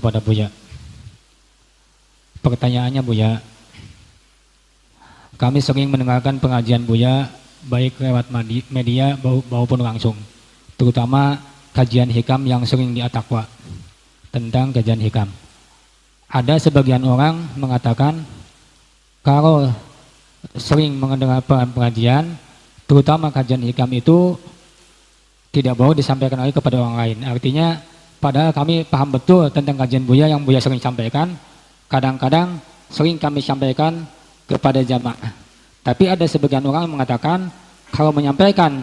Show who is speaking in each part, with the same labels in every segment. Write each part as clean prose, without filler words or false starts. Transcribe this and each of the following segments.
Speaker 1: kepada Buya. Pertanyaannya Buya, kami sering mendengarkan pengajian Buya baik lewat media maupun langsung, terutama kajian hikam yang sering di At-Taqwa tentang kajian hikam. Ada sebagian orang mengatakan kalau sering mendengar pengajian, terutama kajian hikam itu tidak boleh disampaikan lagi kepada orang lain. Artinya padahal kami paham betul tentang kajian Buya yang Buya sering sampaikan, kadang-kadang sering kami sampaikan kepada jamaah. Tapi ada sebagian orang yang mengatakan kalau menyampaikan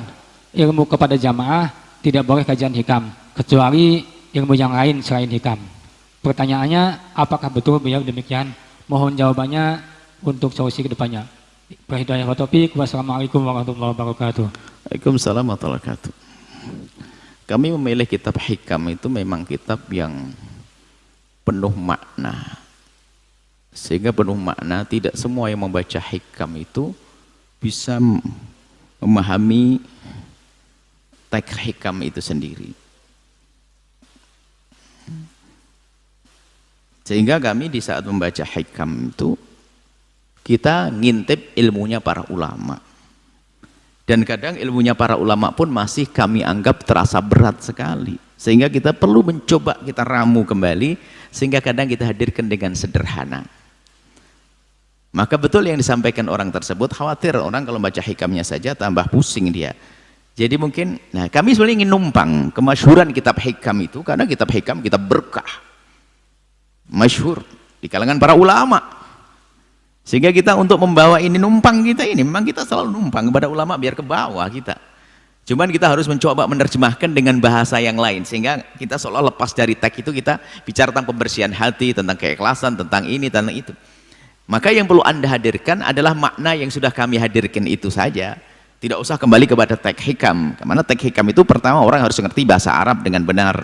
Speaker 1: ilmu kepada jamaah tidak boleh kajian hikam, kecuali ilmu yang lain selain hikam. Pertanyaannya, apakah betul Buya demikian? Mohon jawabannya untuk solusi kedepannya. Wahidayah wa taufiq. Wassalamualaikum warahmatullahi wabarakatuh.
Speaker 2: Waalaikumsalam warahmatullahi wabarakatuh. Kami memilih kitab hikam itu memang kitab yang penuh makna. Sehingga penuh makna, tidak semua yang membaca hikam itu bisa memahami teks hikam itu sendiri. Sehingga kami di saat membaca hikam itu kita ngintip ilmunya para ulama. Dan kadang ilmunya para ulama pun masih kami anggap terasa berat sekali. Sehingga kita perlu mencoba kita ramu kembali, sehingga kadang kita hadirkan dengan sederhana. Maka betul yang disampaikan orang tersebut, khawatir orang kalau baca hikamnya saja tambah pusing dia. Jadi mungkin, nah kami sebenarnya ingin numpang kemasyhuran kitab hikam itu, karena kitab hikam kitab berkah. Masyhur di kalangan para ulama. Sehingga kita untuk membawa ini numpang kita ini, memang kita selalu numpang kepada ulama biar ke bawah kita. Cuman kita harus mencoba menerjemahkan dengan bahasa yang lain, sehingga kita seolah lepas dari teks itu, kita bicara tentang pembersihan hati, tentang keikhlasan, tentang ini, tentang itu. Maka yang perlu Anda hadirkan adalah makna yang sudah kami hadirkan itu saja. Tidak usah kembali kepada teks hikam. Karena teks hikam itu pertama orang harus mengerti bahasa Arab dengan benar.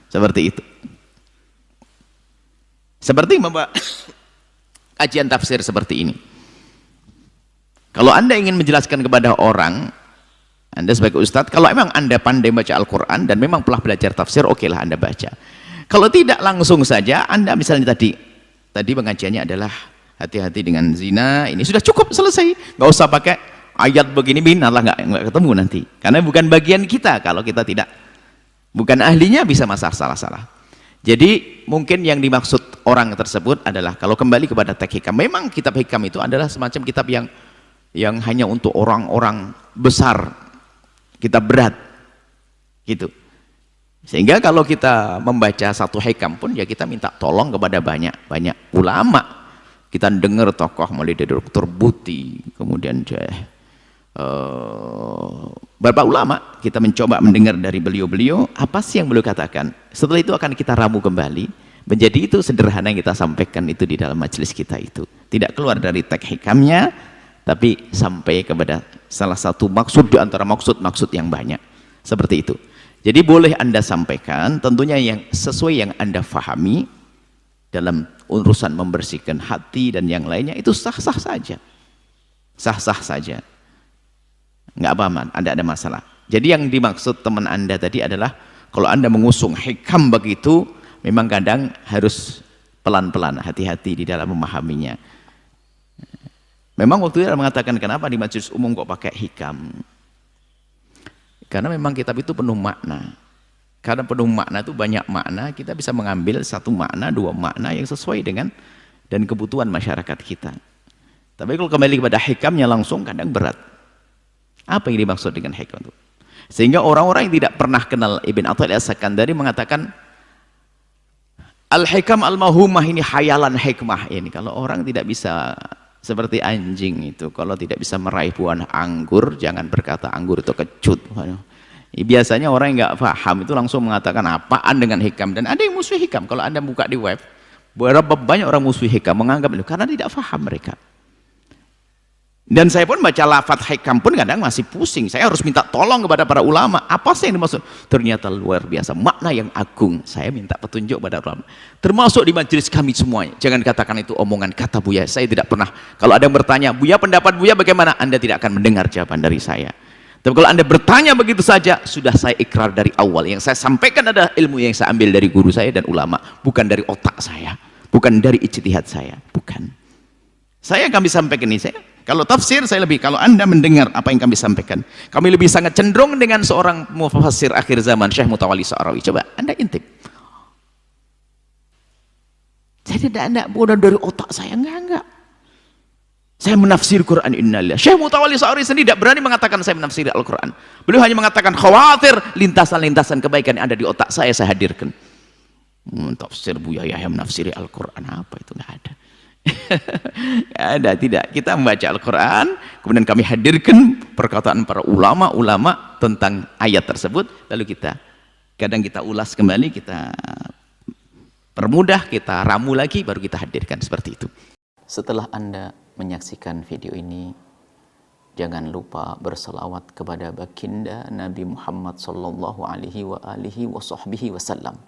Speaker 2: Seperti itu. Seperti kajian tafsir seperti ini. Kalau Anda ingin menjelaskan kepada orang, Anda sebagai ustadz, kalau memang Anda pandai baca Al-Quran dan memang telah belajar tafsir, okelah Anda baca. Kalau tidak, langsung saja Anda misalnya tadi pengajiannya adalah hati-hati dengan zina, ini sudah cukup, selesai. Nggak usah pakai ayat begini Allah nggak ketemu nanti. Karena bukan bagian kita, kalau kita tidak bukan ahlinya bisa masalah salah-salah. Jadi mungkin yang dimaksud orang tersebut adalah kalau kembali kepada teks hikam, memang kitab hikam itu adalah semacam kitab yang hanya untuk orang-orang besar, kitab berat gitu. Sehingga kalau kita membaca satu hikam pun ya kita minta tolong kepada banyak ulama. Kita dengar tokoh mulai dari Dr. Buti, kemudian beberapa ulama, kita mencoba mendengar dari beliau-beliau apa sih yang beliau katakan. Setelah itu akan kita ramu kembali menjadi itu sederhana yang kita sampaikan itu di dalam majelis kita itu, tidak keluar dari teks hikamnya, tapi sampai kepada salah satu maksud di antara maksud-maksud yang banyak seperti itu. Jadi boleh Anda sampaikan tentunya yang sesuai yang Anda fahami dalam urusan membersihkan hati dan yang lainnya, itu sah-sah saja, sah-sah saja, nggak apa-apa, ada masalah. Jadi yang dimaksud teman Anda tadi adalah kalau Anda mengusung hikam begitu, memang kadang harus pelan-pelan, hati-hati di dalam memahaminya. Memang waktu itu mengatakan kenapa di majelis umum kok pakai hikam, karena memang kitab itu penuh makna. Karena penuh makna itu banyak makna, kita bisa mengambil satu makna, dua makna yang sesuai dengan dan kebutuhan masyarakat kita. Tapi kalau kembali kepada hikamnya langsung kadang berat. Apa yang dimaksud dengan hikam itu? Sehingga orang-orang yang tidak pernah kenal Ibn Athaillah As-Sakandari mengatakan al-hikam al-mahumah ini hayalan hikmah ini. Kalau orang tidak bisa seperti anjing itu, kalau tidak bisa meraih buah anggur, jangan berkata anggur itu kecut. Biasanya orang yang nggak paham itu langsung mengatakan apaan dengan hikam, dan ada yang musuh hikam. Kalau Anda buka di web, berapa banyak orang musuh hikam menganggap itu karena tidak paham mereka. Dan saya pun baca lafaz hikam pun kadang masih pusing. Saya harus minta tolong kepada para ulama. Apa sih yang dimaksud? Ternyata luar biasa, makna yang agung. Saya minta petunjuk pada ulama. Termasuk di majelis kami semuanya. Jangan katakan itu omongan kata Buya. Saya tidak pernah. Kalau ada yang bertanya, Buya pendapat Buya bagaimana? Anda tidak akan mendengar jawaban dari saya. Tapi kalau Anda bertanya begitu saja, sudah saya ikrar dari awal. Yang saya sampaikan adalah ilmu yang saya ambil dari guru saya dan ulama, bukan dari otak saya, bukan dari ijtihad saya, bukan. Saya yang kami sampaikan ini, kalau tafsir saya lebih, kalau Anda mendengar apa yang kami sampaikan, kami lebih sangat cenderung dengan seorang mufassir akhir zaman, Syekh Mutawalli Sa'rawi. Coba Anda intip. Saya tidak bodoh dari otak saya, enggak. Saya menafsir Quran innalillah. Syekh Mutawalli Sa'rawi sendiri tidak berani mengatakan saya menafsir Al-Quran. Beliau hanya mengatakan khawatir lintasan-lintasan kebaikan yang ada di otak saya hadirkan. Tafsir Buya Yahya menafsiri Al-Quran, apa itu? Nggak ada. Nggak ada, tidak. Kita membaca Al-Quran, kemudian kami hadirkan perkataan para ulama-ulama tentang ayat tersebut, lalu kadang kita ulas kembali, kita permudah, kita ramu lagi, baru kita hadirkan seperti itu. Setelah Anda menyaksikan video ini, jangan lupa berselawat kepada baginda Nabi Muhammad sallallahu alaihi wa alihi wa sahbihi wasallam.